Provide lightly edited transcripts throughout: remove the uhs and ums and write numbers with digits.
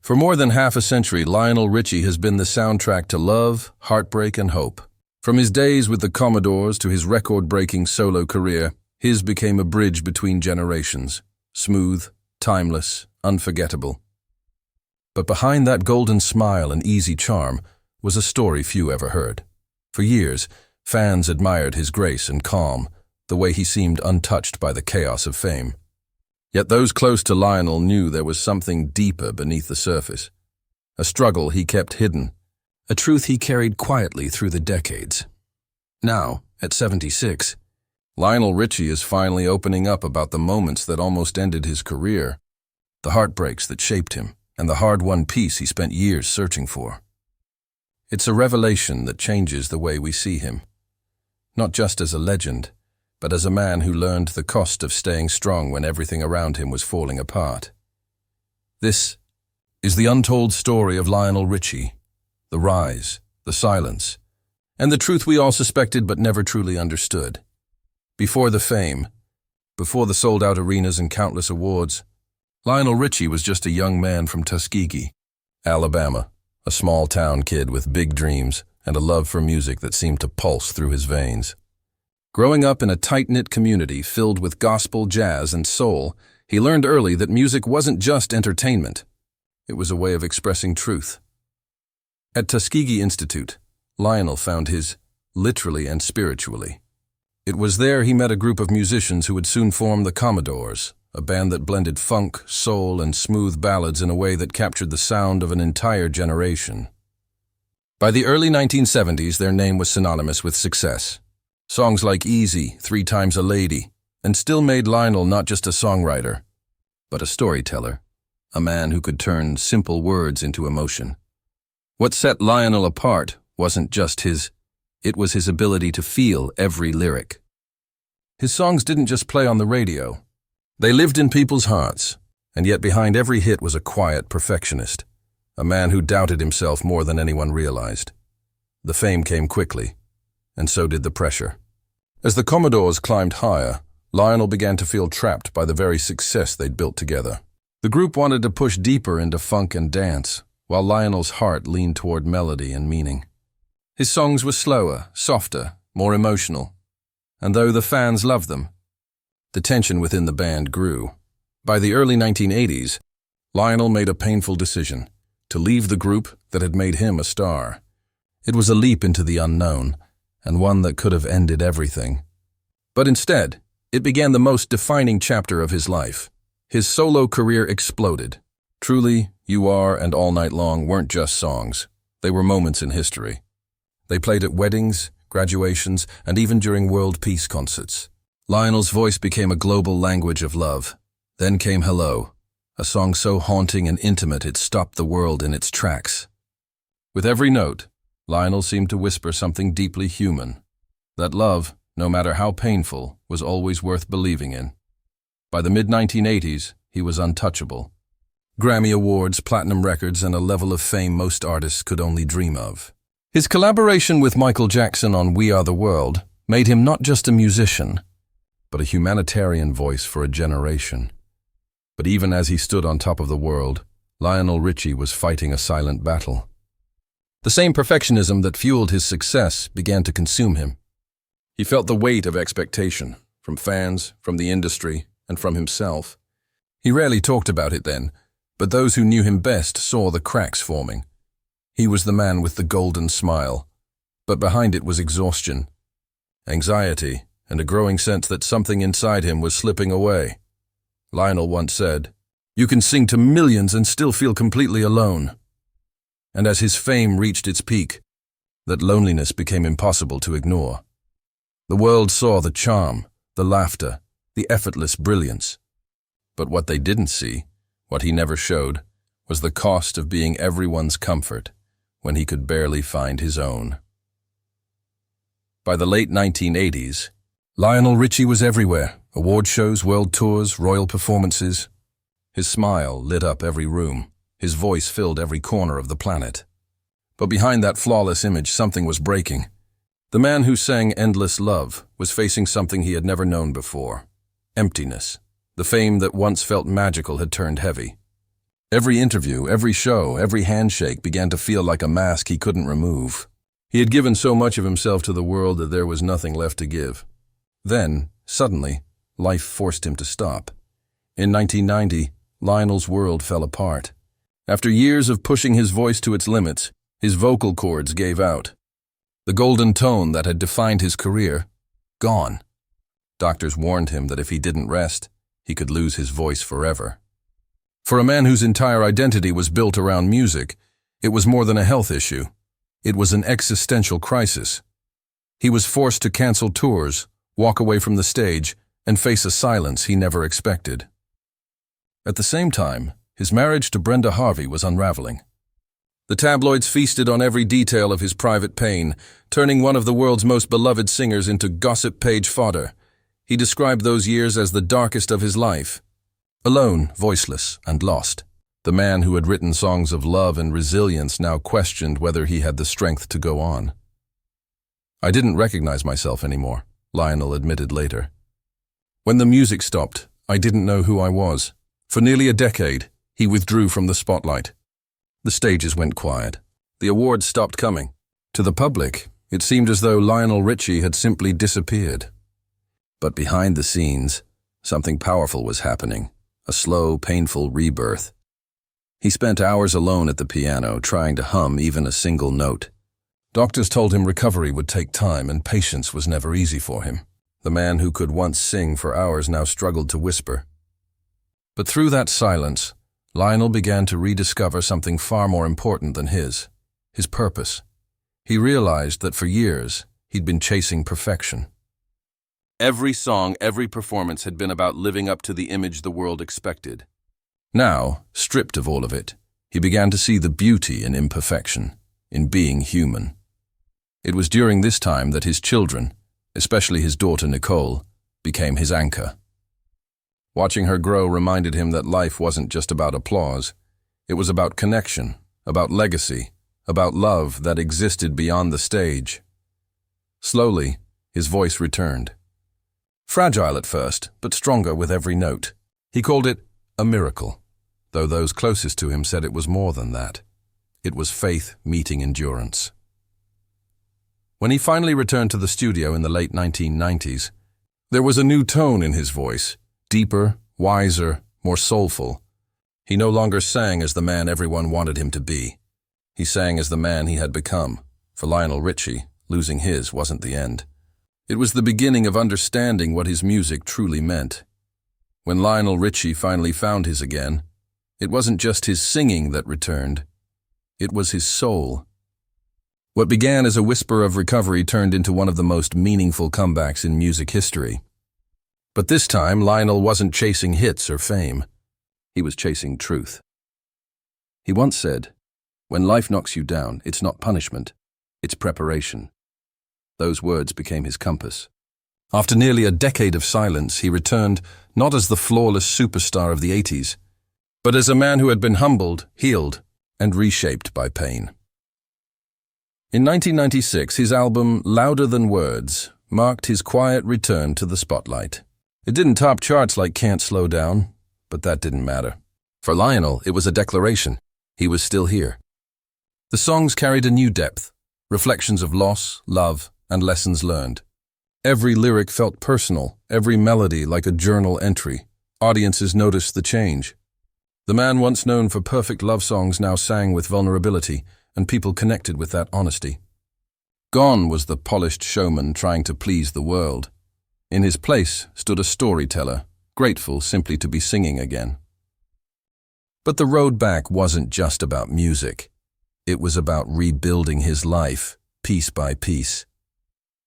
For more than half a century, Lionel Richie has been the soundtrack to love, heartbreak, and hope. From his days with the Commodores to his record-breaking solo career, his became a bridge between generations. Smooth, timeless, unforgettable. But behind that golden smile and easy charm was a story few ever heard. For years, fans admired his grace and calm, the way he seemed untouched by the chaos of fame. Yet those close to Lionel knew there was something deeper beneath the surface. A struggle he kept hidden, a truth he carried quietly through the decades. Now, at 76, Lionel Richie is finally opening up about the moments that almost ended his career, the heartbreaks that shaped him, and the hard-won peace he spent years searching for. It's a revelation that changes the way we see him, not just as a legend, but as a man who learned the cost of staying strong when everything around him was falling apart. This is the untold story of Lionel Richie, the rise, the silence, and the truth we all suspected but never truly understood. Before the fame, before the sold-out arenas and countless awards, Lionel Richie was just a young man from Tuskegee, Alabama, a small-town kid with big dreams and a love for music that seemed to pulse through his veins. Growing up in a tight-knit community filled with gospel, jazz, and soul, he learned early that music wasn't just entertainment. It was a way of expressing truth. At Tuskegee Institute, Lionel found his literally and spiritually. It was there he met a group of musicians who would soon form the Commodores, a band that blended funk, soul, and smooth ballads in a way that captured the sound of an entire generation. By the early 1970s, their name was synonymous with success. Songs like Easy, 3 Times a Lady, and still made Lionel not just a songwriter, but a storyteller, a man who could turn simple words into emotion. What set Lionel apart wasn't just it was his ability to feel every lyric. His songs didn't just play on the radio. They lived in people's hearts, and yet behind every hit was a quiet perfectionist, a man who doubted himself more than anyone realized. The fame came quickly, and so did the pressure. As the Commodores climbed higher, Lionel began to feel trapped by the very success they'd built together. The group wanted to push deeper into funk and dance, while Lionel's heart leaned toward melody and meaning. His songs were slower, softer, more emotional, and though the fans loved them, the tension within the band grew. By the early 1980s, Lionel made a painful decision to leave the group that had made him a star. It was a leap into the unknown, and one that could have ended everything. But instead, it began the most defining chapter of his life. His solo career exploded. Truly, You Are and All Night Long weren't just songs. They were moments in history. They played at weddings, graduations, and even during world peace concerts. Lionel's voice became a global language of love. Then came Hello, a song so haunting and intimate it stopped the world in its tracks. With every note, Lionel seemed to whisper something deeply human, that love, no matter how painful, was always worth believing in. By the mid-1980s, he was untouchable. Grammy Awards, platinum records, and a level of fame most artists could only dream of. His collaboration with Michael Jackson on We Are the World made him not just a musician, but a humanitarian voice for a generation. But even as he stood on top of the world, Lionel Richie was fighting a silent battle. The same perfectionism that fueled his success began to consume him. He felt the weight of expectation, from fans, from the industry, and from himself. He rarely talked about it then, but those who knew him best saw the cracks forming. He was the man with the golden smile, but behind it was exhaustion, anxiety, and a growing sense that something inside him was slipping away. Lionel once said, "You can sing to millions and still feel completely alone." And as his fame reached its peak, that loneliness became impossible to ignore. The world saw the charm, the laughter, the effortless brilliance. But what they didn't see, what he never showed, was the cost of being everyone's comfort when he could barely find his own. By the late 1980s, Lionel Richie was everywhere. Award shows, world tours, royal performances. His smile lit up every room. His voice filled every corner of the planet. But behind that flawless image, something was breaking. The man who sang Endless Love was facing something he had never known before. Emptiness. The fame that once felt magical had turned heavy. Every interview, every show, every handshake began to feel like a mask he couldn't remove. He had given so much of himself to the world that there was nothing left to give. Then, suddenly, life forced him to stop. In 1990, Lionel's world fell apart. After years of pushing his voice to its limits, his vocal cords gave out. The golden tone that had defined his career, gone. Doctors warned him that if he didn't rest, he could lose his voice forever. For a man whose entire identity was built around music, it was more than a health issue. It was an existential crisis. He was forced to cancel tours, walk away from the stage, and face a silence he never expected. At the same time, his marriage to Brenda Harvey was unraveling. The tabloids feasted on every detail of his private pain, turning one of the world's most beloved singers into gossip page fodder. He described those years as the darkest of his life. Alone, voiceless, and lost, the man who had written songs of love and resilience now questioned whether he had the strength to go on. I didn't recognize myself anymore, Lionel admitted later. When the music stopped, I didn't know who I was. For nearly a decade, he withdrew from the spotlight. The stages went quiet. The awards stopped coming. To the public, it seemed as though Lionel Richie had simply disappeared. But behind the scenes, something powerful was happening, a slow, painful rebirth. He spent hours alone at the piano, trying to hum even a single note. Doctors told him recovery would take time and patience was never easy for him. The man who could once sing for hours now struggled to whisper. But through that silence, Lionel began to rediscover something far more important than his purpose. He realized that for years, he'd been chasing perfection. Every song, every performance had been about living up to the image the world expected. Now, stripped of all of it, he began to see the beauty in imperfection, in being human. It was during this time that his children, especially his daughter Nicole, became his anchor. Watching her grow reminded him that life wasn't just about applause. It was about connection, about legacy, about love that existed beyond the stage. Slowly, his voice returned. Fragile at first, but stronger with every note. He called it a miracle, though those closest to him said it was more than that. It was faith meeting endurance. When he finally returned to the studio in the late 1990s, there was a new tone in his voice, deeper, wiser, more soulful. He no longer sang as the man everyone wanted him to be. He sang as the man he had become. For Lionel Richie, losing his wasn't the end. It was the beginning of understanding what his music truly meant. When Lionel Richie finally found his again, it wasn't just his singing that returned. It was his soul. What began as a whisper of recovery turned into one of the most meaningful comebacks in music history. But this time, Lionel wasn't chasing hits or fame. He was chasing truth. He once said, "When life knocks you down, it's not punishment, it's preparation." Those words became his compass. After nearly a decade of silence, he returned not as the flawless superstar of the 80s, but as a man who had been humbled, healed, and reshaped by pain. In 1996, his album Louder Than Words marked his quiet return to the spotlight. It didn't top charts like Can't Slow Down, but that didn't matter. For Lionel, it was a declaration. He was still here. The songs carried a new depth, reflections of loss, love, and lessons learned. Every lyric felt personal, every melody like a journal entry. Audiences noticed the change. The man once known for perfect love songs now sang with vulnerability, and people connected with that honesty. Gone was the polished showman trying to please the world. In his place stood a storyteller, grateful simply to be singing again. But the road back wasn't just about music. It was about rebuilding his life, piece by piece.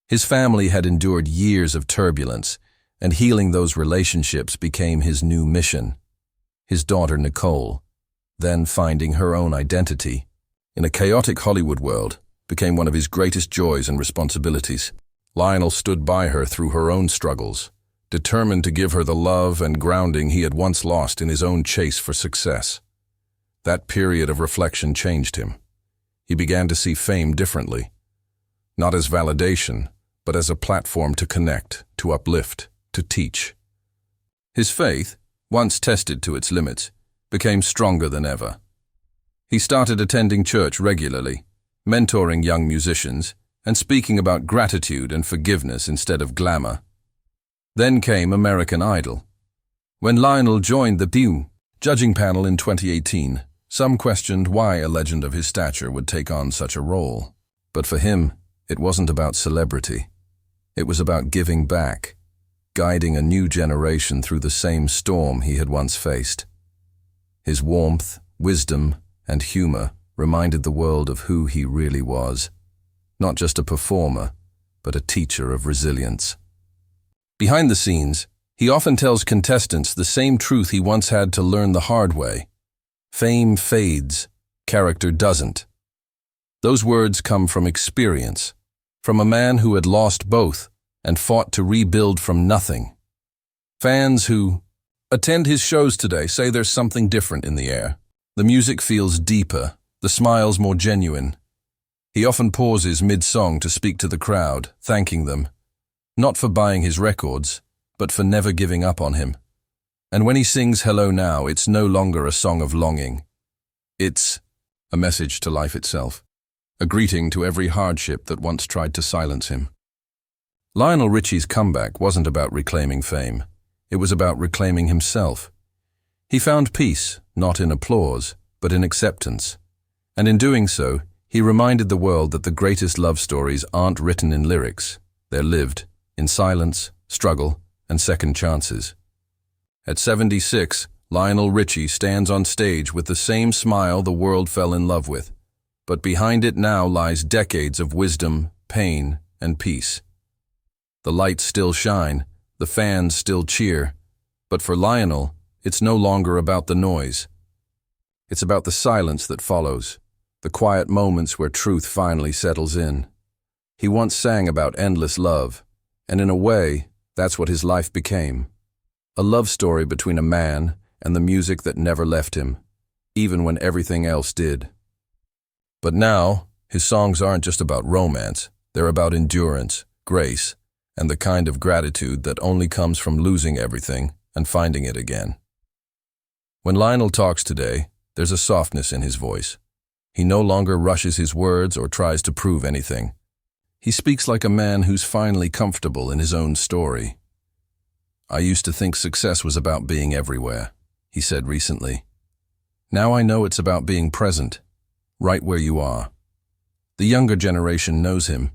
His family had endured years of turbulence, and healing those relationships became his new mission. His daughter Nicole, then finding her own identity in a chaotic Hollywood world, became one of his greatest joys and responsibilities. Lionel stood by her through her own struggles, determined to give her the love and grounding he had once lost in his own chase for success. That period of reflection changed him. He began to see fame differently, not as validation, but as a platform to connect, to uplift, to teach. His faith, once tested to its limits, became stronger than ever. He started attending church regularly, mentoring young musicians, and speaking about gratitude and forgiveness instead of glamour. Then came American Idol. When Lionel joined the judging panel in 2018, some questioned why a legend of his stature would take on such a role. But for him, it wasn't about celebrity. It was about giving back, guiding a new generation through the same storm he had once faced. His warmth, wisdom, and humor reminded the world of who he really was. Not just a performer, but a teacher of resilience. Behind the scenes, he often tells contestants the same truth he once had to learn the hard way. Fame fades, character doesn't. Those words come from experience, from a man who had lost both and fought to rebuild from nothing. Fans who attend his shows today say there's something different in the air. The music feels deeper, the smiles more genuine. He often pauses mid-song to speak to the crowd, thanking them, not for buying his records, but for never giving up on him. And when he sings Hello Now, it's no longer a song of longing. It's a message to life itself, a greeting to every hardship that once tried to silence him. Lionel Richie's comeback wasn't about reclaiming fame. It was about reclaiming himself. He found peace, not in applause, but in acceptance. And in doing so, he reminded the world that the greatest love stories aren't written in lyrics. They're lived in silence, struggle, and second chances. At 76, Lionel Richie stands on stage with the same smile the world fell in love with. But behind it now lies decades of wisdom, pain, and peace. The lights still shine, the fans still cheer, but for Lionel, it's no longer about the noise. It's about the silence that follows, the quiet moments where truth finally settles in. He once sang about endless love, and in a way, that's what his life became. A love story between a man and the music that never left him, even when everything else did. But now, his songs aren't just about romance, they're about endurance, grace, and the kind of gratitude that only comes from losing everything and finding it again. When Lionel talks today, there's a softness in his voice. He no longer rushes his words or tries to prove anything. He speaks like a man who's finally comfortable in his own story. I used to think success was about being everywhere, he said recently. Now I know it's about being present, right where you are. The younger generation knows him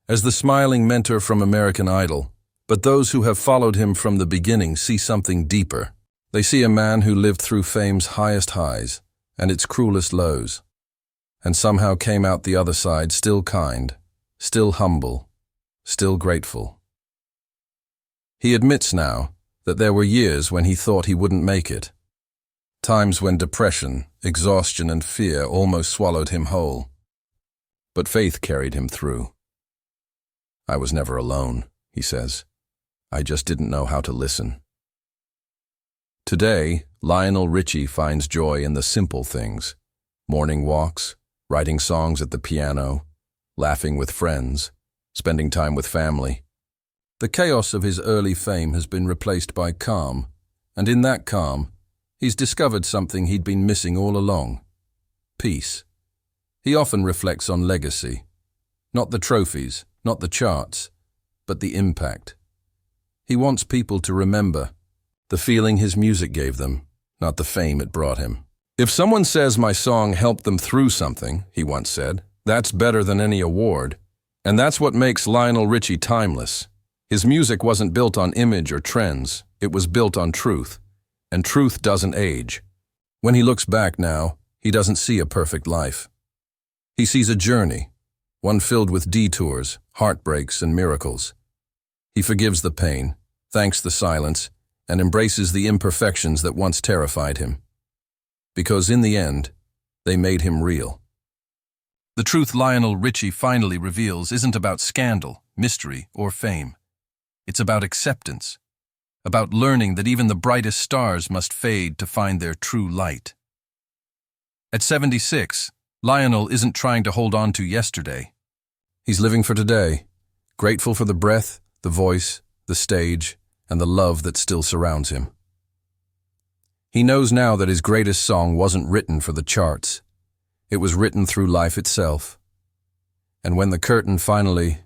as the smiling mentor from American Idol, but those who have followed him from the beginning see something deeper. They see a man who lived through fame's highest highs and its cruelest lows, and somehow came out the other side still kind, still humble, still grateful. He admits now that there were years when he thought he wouldn't make it. Times when depression, exhaustion, and fear almost swallowed him whole. But faith carried him through. I was never alone, he says. I just didn't know how to listen. Today, Lionel Richie finds joy in the simple things. Morning walks, writing songs at the piano, laughing with friends, spending time with family. The chaos of his early fame has been replaced by calm, and in that calm, he's discovered something he'd been missing all along: peace. He often reflects on legacy. Not the trophies, not the charts, but the impact. He wants people to remember the feeling his music gave them, not the fame it brought him. If someone says my song helped them through something, he once said, that's better than any award. And that's what makes Lionel Richie timeless. His music wasn't built on image or trends, it was built on truth. And truth doesn't age. When he looks back now, he doesn't see a perfect life. He sees a journey, one filled with detours, heartbreaks, and miracles. He forgives the pain, thanks the silence, and embraces the imperfections that once terrified him. Because in the end, they made him real. The truth Lionel Richie finally reveals isn't about scandal, mystery, or fame. It's about acceptance, about learning that even the brightest stars must fade to find their true light. At 76, Lionel isn't trying to hold on to yesterday. He's living for today, grateful for the breath, the voice, the stage, and the love that still surrounds him. He knows now that his greatest song wasn't written for the charts. It was written through life itself. And when the curtain finally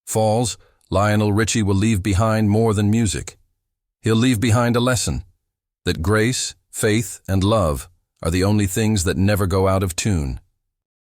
falls, Lionel Richie will leave behind more than music. He'll leave behind a lesson that grace, faith, and love are the only things that never go out of tune.